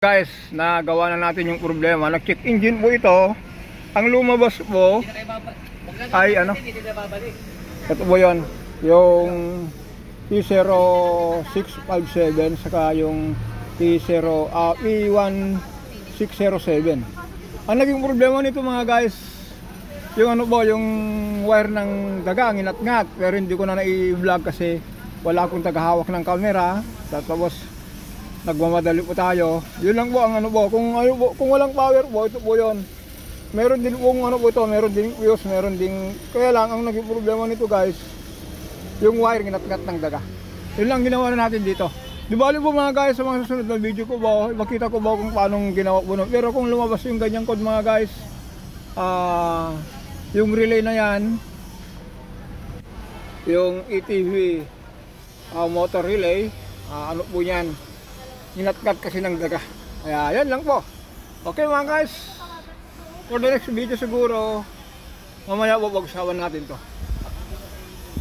Guys, nagawa na natin yung problema. Nag-check engine po ito. Ang lumabas po ay ano? Ito po yun. Yung P0657 saka yung E1607. Ang naging problema nito mga guys, yung ano po, yung wire ng daga, nginat-ngat. Pero hindi ko na i-vlog kasi wala akong tagahawak ng camera. Tapos nagmamadali po tayo. Yun lang po ang ano po. Kung walang power po, ito po yun. Meron din po ano po ito, meron din fuse, meron din. Kaya lang ang naging problema nito guys, yung wire ginat-ngat ng daga. Yun lang ginawa na natin dito. Di bali po mga guys, sa mga susunod na video ko ba, makita ko ba kung paano ginawa po. Pero kung lumabas yung ganyang code mga guys, yung relay na yan, yung ETV motor relay, ano po yan, ginat-ngat kasi ng daga. Kaya yan lang po. Okay mga guys, for the next video siguro mamaya babagsawan natin to.